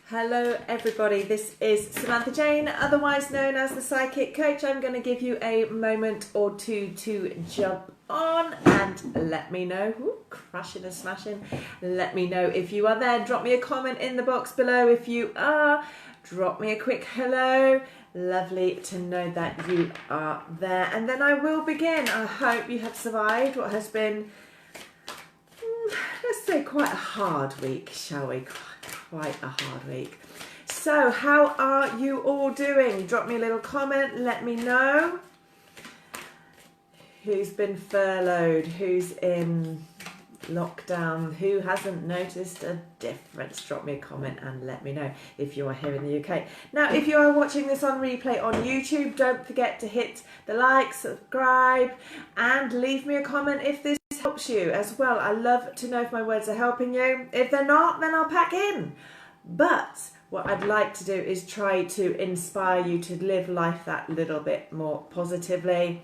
Hello everybody, this is Samantha Jayne, otherwise known as the Psychic Coach. I'm going to give you a moment or two to jump on and let me know, crashing and smashing, let me know if you are there. Drop me a comment in the box below if you are, drop me a quick hello. Lovely to know that you are there, and then I will begin. I hope you have survived what has been, let's say, quite a hard week, shall we? Quite a hard week. So how are you all doing? Drop me a little comment, let me know who's been furloughed, who's in lockdown, who hasn't noticed a difference. Drop me a comment and let me know if you are here in the UK. Now, if you are watching this on replay on YouTube, don't forget to hit the like, subscribe, and leave me a comment if this helps you as well. I love to know if my words are helping you. If they're not, then I'll pack in. But what I'd like to do is try to inspire you to live life that little bit more positively.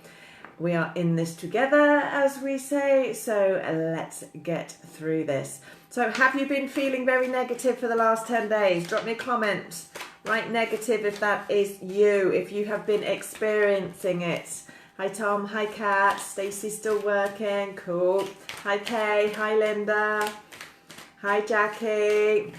We are in this together, as we say, so let's get through this. So have you been feeling very negative for the last 10 days? Drop me a comment. Write negative if that is you, if you have been experiencing it. Hi Tom, hi Kat, Stacey's still working, cool. Hi Kay, hi Linda, hi Jackie,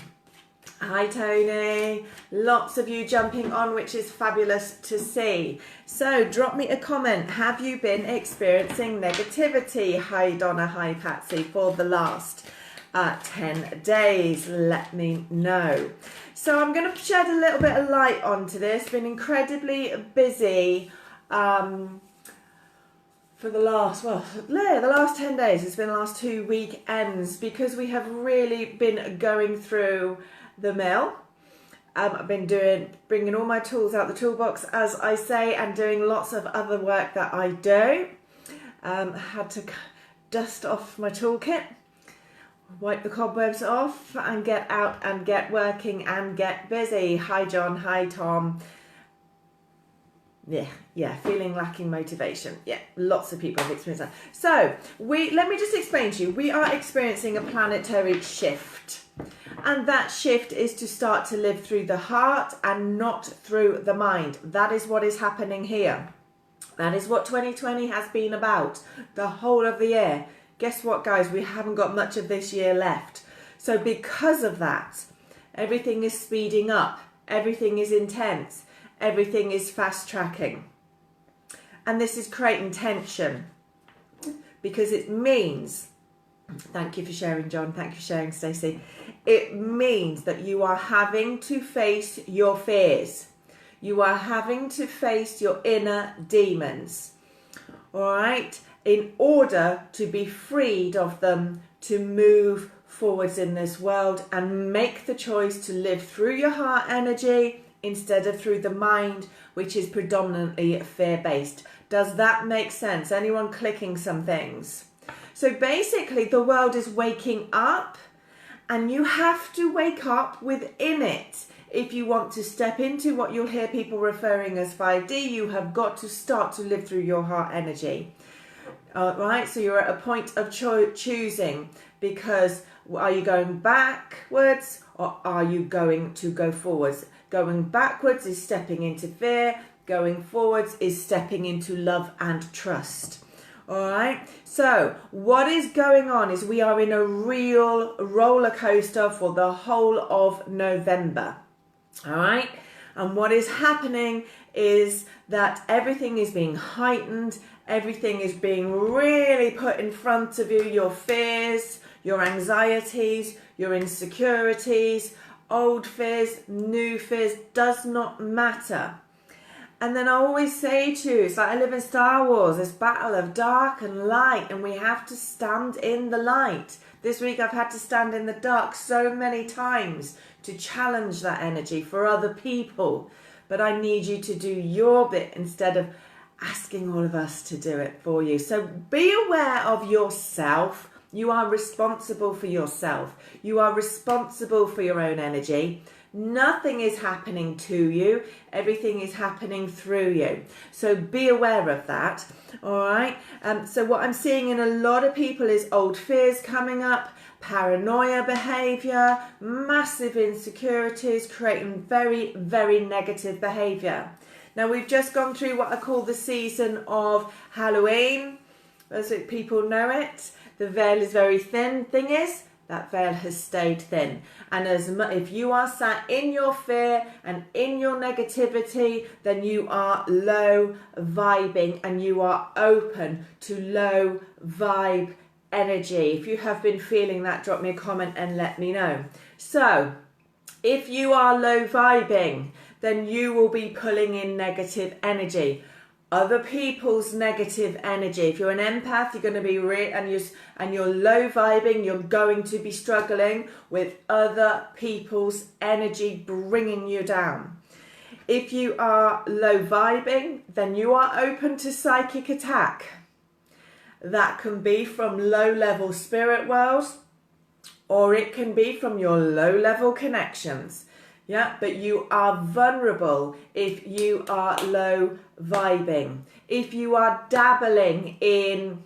hi Tony. Lots of you jumping on, which is fabulous to see. So drop me a comment, have you been experiencing negativity? Hi Donna, hi Patsy, for the last 10 days, let me know. So I'm going to shed a little bit of light onto this. Been incredibly busy for the last, the last 10 days. It's been the last 2 weekends because we have really been going through the mill. I've been bringing all my tools out the toolbox, as I say, and doing lots of other work that I do. Had to dust off my toolkit, wipe the cobwebs off, and get out and get working and get busy. Hi John, hi Tom. Yeah, feeling lacking motivation. Yeah, lots of people have experienced that. So, let me just explain to you. We are experiencing a planetary shift. And that shift is to start to live through the heart and not through the mind. That is what is happening here. That is what 2020 has been about, the whole of the year. Guess what, guys? We haven't got much of this year left. So because of that, everything is speeding up. Everything is intense. Everything is fast tracking. And this is creating tension because it means, thank you for sharing John, thank you for sharing Stacey, it means that you are having to face your fears. You are having to face your inner demons, all right, in order to be freed of them, to move forwards in this world and make the choice to live through your heart energy instead of through the mind, which is predominantly fear-based. Does that make sense? Anyone clicking some things? So basically, the world is waking up, and you have to wake up within it. If you want to step into what you'll hear people referring as 5D, you have got to start to live through your heart energy. All right, so you're at a point of choosing, because are you going backwards or are you going to go forwards? Going backwards is stepping into fear. Going forwards is stepping into love and trust. All right. So what is going on is we are in a real roller coaster for the whole of November. All right. And what is happening is that everything is being heightened. Everything is being really put in front of you. Your fears, your anxieties, your insecurities, old fears, new fears, does not matter. And then I always say to you, it's like I live in Star Wars, this battle of dark and light, and we have to stand in the light. This week I've had to stand in the dark so many times to challenge that energy for other people. But I need you to do your bit instead of asking all of us to do it for you. So be aware of yourself. You are responsible for yourself. You are responsible for your own energy. Nothing is happening to you. Everything is happening through you. So be aware of that. All right. So what I'm seeing in a lot of people is old fears coming up, paranoia behaviour, massive insecurities, creating very, very negative behaviour. Now, we've just gone through what I call the season of Halloween, as people know it. The veil is very thin. Thing is, that veil has stayed thin. And if you are sat in your fear and in your negativity, then you are low vibing and you are open to low vibe energy. If you have been feeling that, drop me a comment and let me know. So, if you are low vibing, then you will be pulling in negative energy. Other people's negative energy. If you're an empath, you're going to be and you're low vibing, you're going to be struggling with other people's energy bringing you down. If you are low vibing, then you are open to psychic attack. That can be from low level spirit worlds, or it can be from your low level connections. Yeah, but you are vulnerable if you are low vibing. If you are dabbling in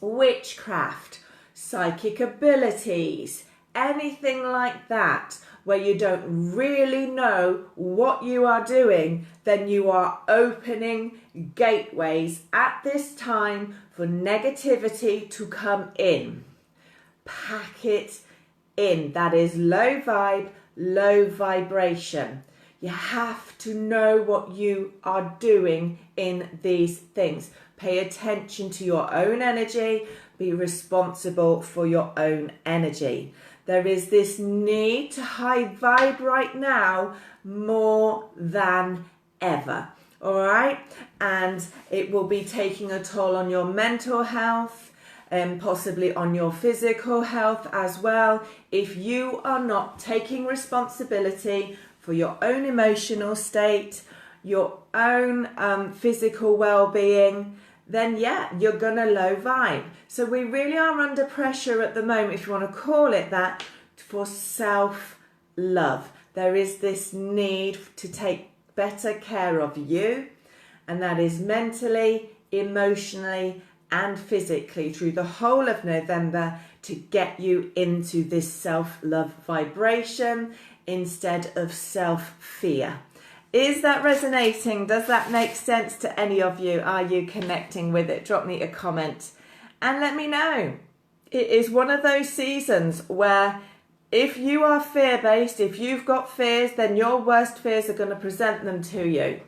witchcraft, psychic abilities, anything like that, where you don't really know what you are doing, then you are opening gateways at this time for negativity to come in. Pack it in. That is low vibe, low vibration. You have to know what you are doing in these things. Pay attention to your own energy. Be responsible for your own energy. There is this need to high vibe right now more than ever. All right? And it will be taking a toll on your mental health, and possibly on your physical health as well, if you are not taking responsibility for your own emotional state, your own physical well-being, then yeah, you're gonna low vibe. So we really are under pressure at the moment, if you want to call it that, for self-love. There is this need to take better care of you, and that is mentally, emotionally, and physically through the whole of November to get you into this self-love vibration instead of self-fear. Is that resonating? Does that make sense to any of you? Are you connecting with it? Drop me a comment and let me know. It is one of those seasons where if you are fear-based, if you've got fears, then your worst fears are going to present them to you.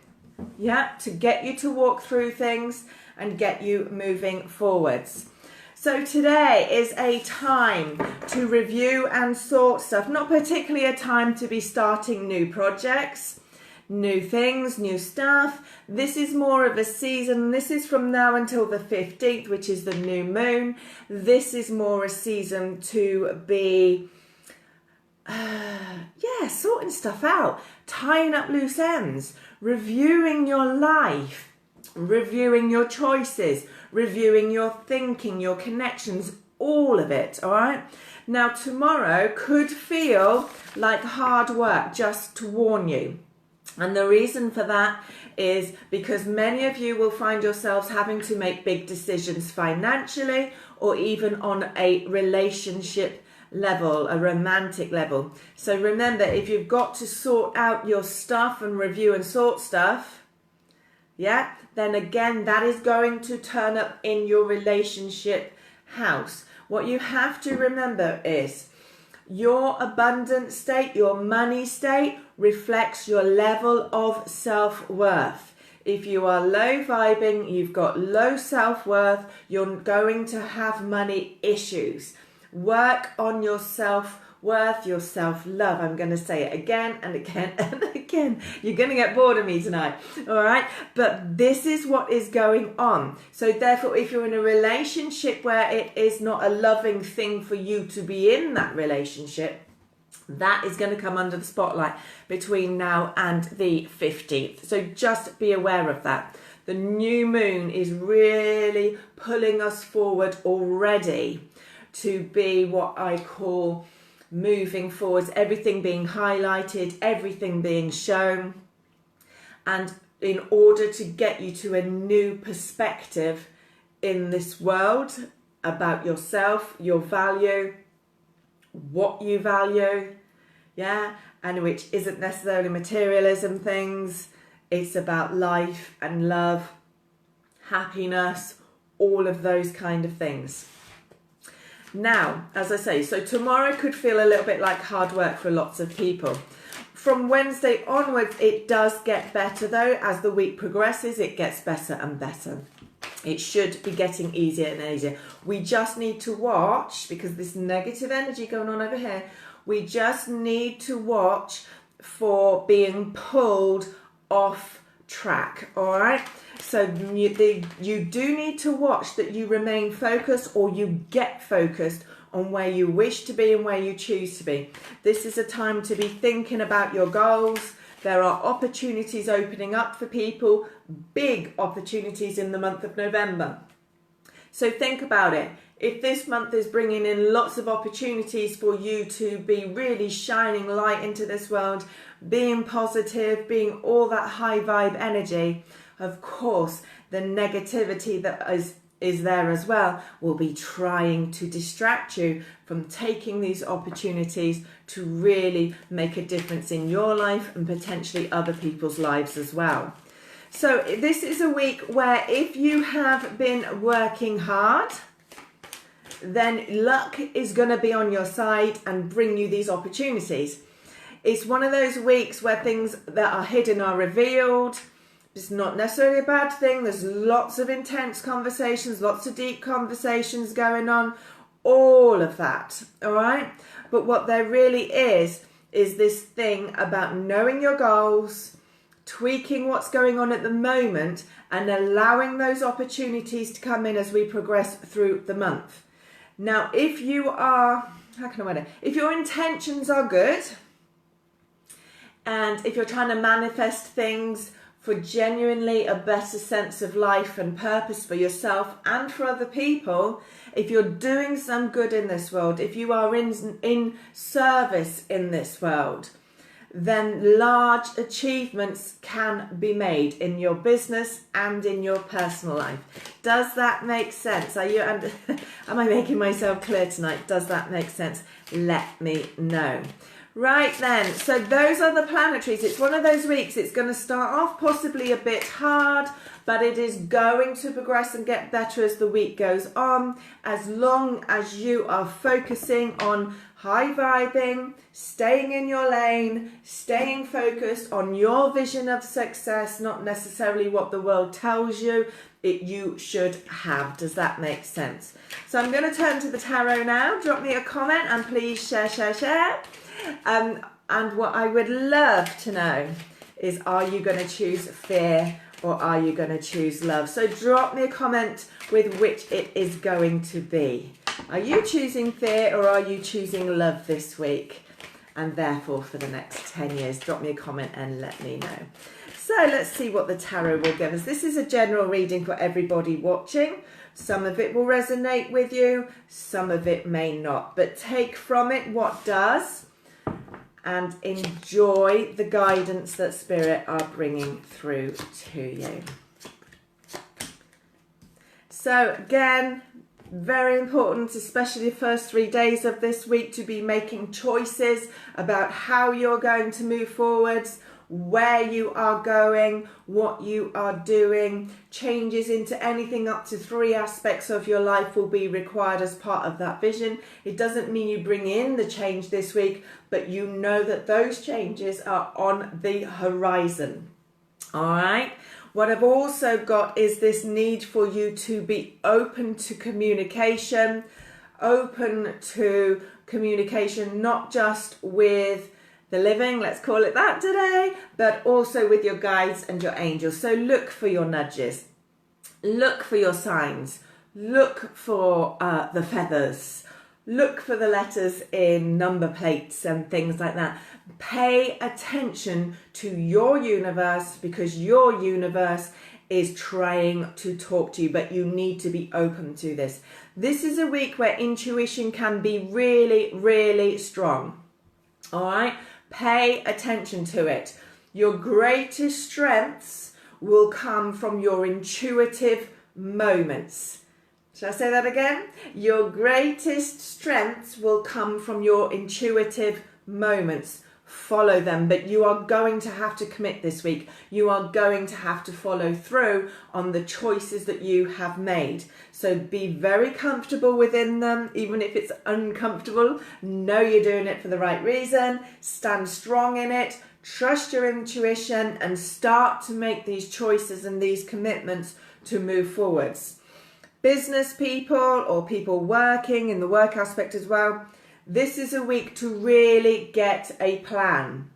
Yeah, to get you to walk through things and get you moving forwards. So today is a time to review and sort stuff, not particularly a time to be starting new projects, new things, new stuff. This is more of a season. This is from now until the 15th, which is the new moon. This is more a season to be sorting stuff out, tying up loose ends, reviewing your life, reviewing your choices, reviewing your thinking, your connections, all of it, all right? Now, tomorrow could feel like hard work, just to warn you. And the reason for that is because many of you will find yourselves having to make big decisions financially or even on a relationship level, a romantic level. So remember, if you've got to sort out your stuff and review and sort stuff, yeah, then again, that is going to turn up in your relationship house. What you have to remember is your abundant state, your money state, reflects your level of self-worth. If you are low vibing, you've got low self-worth, you're going to have money issues. Work on your self-worth, your self-love. I'm going to say it again and again and again. You're going to get bored of me tonight, all right? But this is what is going on. So therefore, if you're in a relationship where it is not a loving thing for you to be in that relationship, that is going to come under the spotlight between now and the 15th. So just be aware of that. The new moon is really pulling us forward already to be what I call moving forwards, everything being highlighted, everything being shown. And in order to get you to a new perspective in this world about yourself, your value, what you value, yeah, and which isn't necessarily materialism things. It's about life and love, happiness, all of those kind of things. Now, as I say, so tomorrow could feel a little bit like hard work for lots of people. From Wednesday onwards, it does get better though. As the week progresses, it gets better and better. It should be getting easier and easier. We just need to watch, because this negative energy going on over here, we just need to watch for being pulled off track, all right? So you do need to watch that you remain focused, or you get focused on where you wish to be and where you choose to be. This is a time to be thinking about your goals. There are opportunities opening up for people, big opportunities in the month of November. So think about it. If this month is bringing in lots of opportunities for you to be really shining light into this world, being positive, being all that high vibe energy, of course, the negativity that is there as well will be trying to distract you from taking these opportunities to really make a difference in your life and potentially other people's lives as well. So this is a week where if you have been working hard, then luck is going to be on your side and bring you these opportunities. It's one of those weeks where things that are hidden are revealed. It's not necessarily a bad thing. There's lots of intense conversations, lots of deep conversations going on, all of that, all right? But what there really is this thing about knowing your goals, tweaking what's going on at the moment, and allowing those opportunities to come in as we progress through the month. Now, if you are, if your intentions are good, and if you're trying to manifest things for genuinely a better sense of life and purpose for yourself and for other people, if you're doing some good in this world, if you are in service in this world, then large achievements can be made in your business and in your personal life. Does that make sense? Am I making myself clear tonight? Does that make sense? Let me know. Right then, so those are the planetaries. It's one of those weeks. It's going to start off possibly a bit hard, but it is going to progress and get better as the week goes on, as long as you are focusing on high vibing, staying in your lane, staying focused on your vision of success, not necessarily what the world tells you you should have. Does that make sense? So I'm going to turn to the tarot now. Drop me a comment and please share. And what I would love to know is, are you going to choose fear or are you going to choose love? So drop me a comment with which it is going to be. Are you choosing fear or are you choosing love this week? And therefore for the next 10 years, drop me a comment and let me know. So let's see what the tarot will give us. This is a general reading for everybody watching. Some of it will resonate with you, some of it may not. But take from it what does, and enjoy the guidance that Spirit are bringing through to you. So again, very important, especially the first 3 days of this week, to be making choices about how you're going to move forwards, where you are going, what you are doing. Changes into anything up to 3 aspects of your life will be required as part of that vision. It doesn't mean you bring in the change this week, but you know that those changes are on the horizon. All right. What I've also got is this need for you to be open to communication, not just with the living, let's call it that today, but also with your guides and your angels. So look for your nudges, look for your signs, look for the feathers, look for the letters in number plates and things like that. Pay attention to your universe, because your universe is trying to talk to you, but you need to be open to this. This is a week where intuition can be really, really strong. All right? Pay attention to it. Your greatest strengths will come from your intuitive moments. Shall I say that again? Your greatest strengths will come from your intuitive moments. Follow them, but you are going to have to commit this week. You are going to have to follow through on the choices that you have made. So be very comfortable within them, even if it's uncomfortable. Know you're doing it for the right reason. Stand strong in it. Trust your intuition and start to make these choices and these commitments to move forwards. Business people or people working in the work aspect as well, this is a week to really get a plan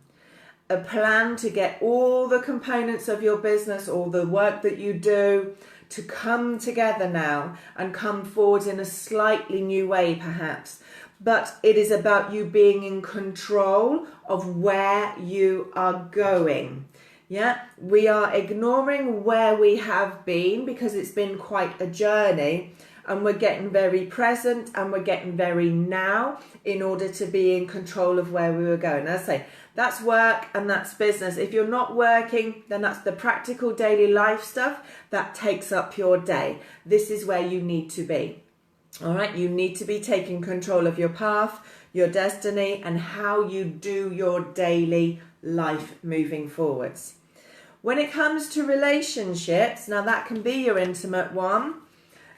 to get all the components of your business or the work that you do to come together now and come forward in a slightly new way perhaps. But it is about you being in control of where you are going. Yeah, we are ignoring where we have been because it's been quite a journey, and we're getting very present and we're getting very now in order to be in control of where we were going. As I say, that's work and that's business. If you're not working, then that's the practical daily life stuff that takes up your day. This is where you need to be. All right, you need to be taking control of your path, your destiny, and how you do your daily life moving forwards. When it comes to relationships, now that can be your intimate one.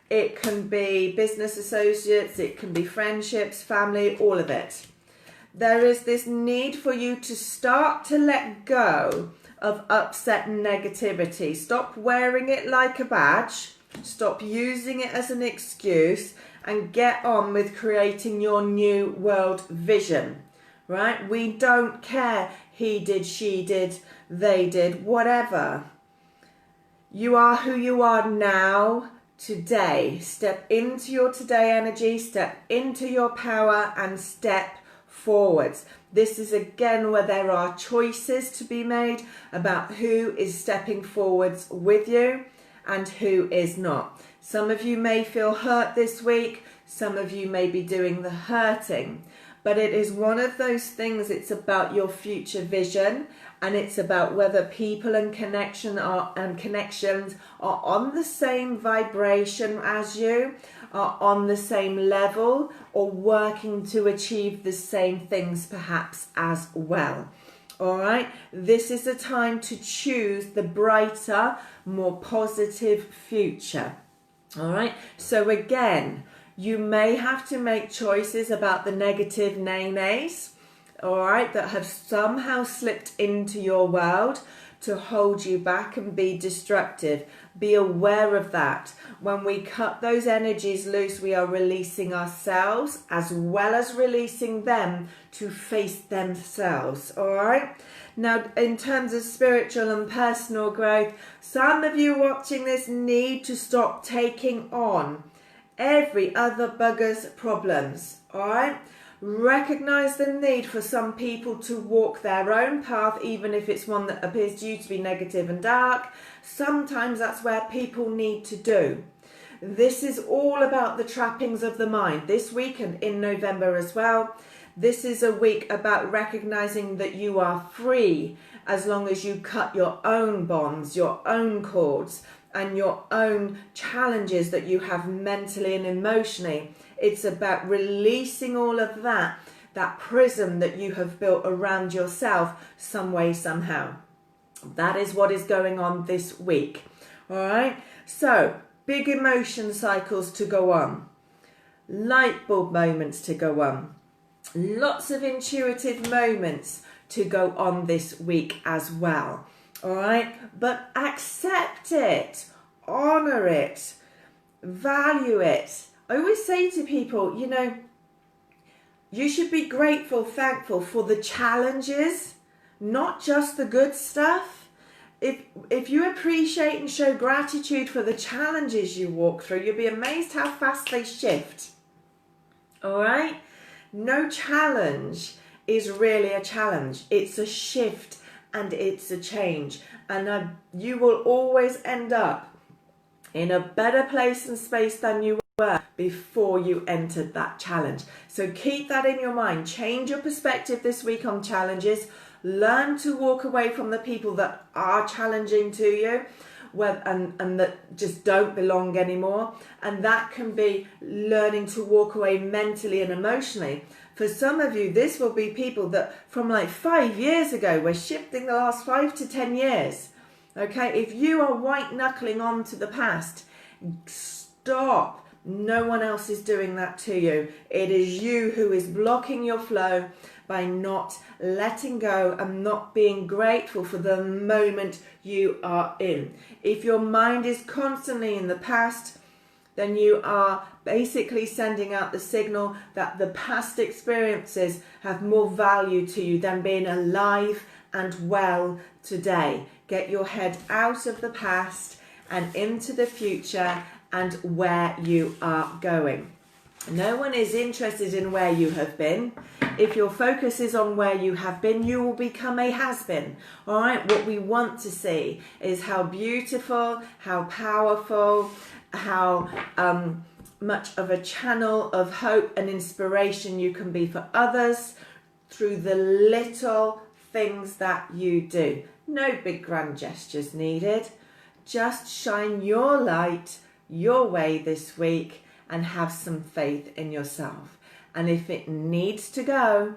It can be business associates, it can be friendships, family, all of it. There is this need for you to start to let go of upset and negativity. Stop wearing it like a badge. Stop using it as an excuse and get on with creating your new world vision, right? We don't care. He did, she did, they did, whatever. You are who you are now, today. Step into your today energy, step into your power and step forwards. This is again where there are choices to be made about who is stepping forwards with you and who is not. Some of you may feel hurt this week, some of you may be doing the hurting, but it is one of those things. It's about your future vision, and it's about whether people and connections are on the same vibration as you, are on the same level, or working to achieve the same things perhaps as well. All right, this is a time to choose the brighter, more positive future. All right, so again, you may have to make choices about the negative nays, all right, that have somehow slipped into your world to hold you back and be destructive. Be aware of that. When we cut those energies loose, we are releasing ourselves as well as releasing them to face themselves, all right? Now, in terms of spiritual and personal growth, some of you watching this need to stop taking on every other bugger's problems, all right? Recognize the need for some people to walk their own path, even if it's one that appears to you to be negative and dark. Sometimes that's where people need to do. This is all about the trappings of the mind. This week and in November as well, this is a week about recognizing that you are free as long as you cut your own bonds, your own cords, and your own challenges that you have mentally and emotionally. It's about releasing all of that prism that you have built around yourself some way, somehow. That is what is going on this week. All right. So big emotion cycles to go on. Light bulb moments to go on. Lots of intuitive moments to go on this week as well. All right. But accept it. Honor it. Value it. I always say to people, you know, you should be grateful, thankful for the challenges, not just the good stuff. If you appreciate and show gratitude for the challenges you walk through, you'll be amazed how fast they shift. All right? No challenge is really a challenge. It's a shift and it's a change. And you will always end up in a better place and space than you were before you entered that challenge. So keep that in your mind. Change your perspective this week on challenges. Learn to walk away from the people that are challenging to you. and that just don't belong anymore. And that can be learning to walk away mentally and emotionally. For some of you, this will be people that from like 5 years ago, we're shifting the last 5 to 10 years. Okay, if you are white knuckling onto the past, stop. No one else is doing that to you. It is you who is blocking your flow by not letting go and not being grateful for the moment you are in. If your mind is constantly in the past, then you are basically sending out the signal that the past experiences have more value to you than being alive and well today. Get your head out of the past and into the future and where you are going. No one is interested in where you have been. If your focus is on where you have been, you will become a has-been. All right, what we want to see is how beautiful, how powerful, how much of a channel of hope and inspiration you can be for others through the little things that you do. No big grand gestures needed. Just shine your light your way this week and have some faith in yourself. And if it needs to go,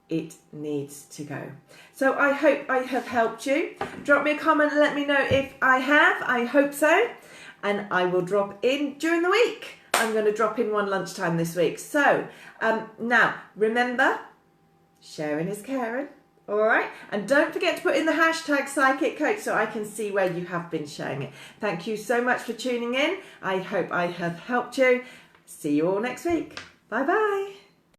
it needs to go. So I hope I have helped you. Drop me a comment and let me know if I have. I hope so. And I will drop in during the week. I'm going to drop in one lunchtime this week. So now remember, sharing is caring. All right, and don't forget to put in the hashtag Psychic Coach so I can see where you have been sharing it. Thank you so much for tuning in. I hope I have helped you. See you all next week. Bye bye.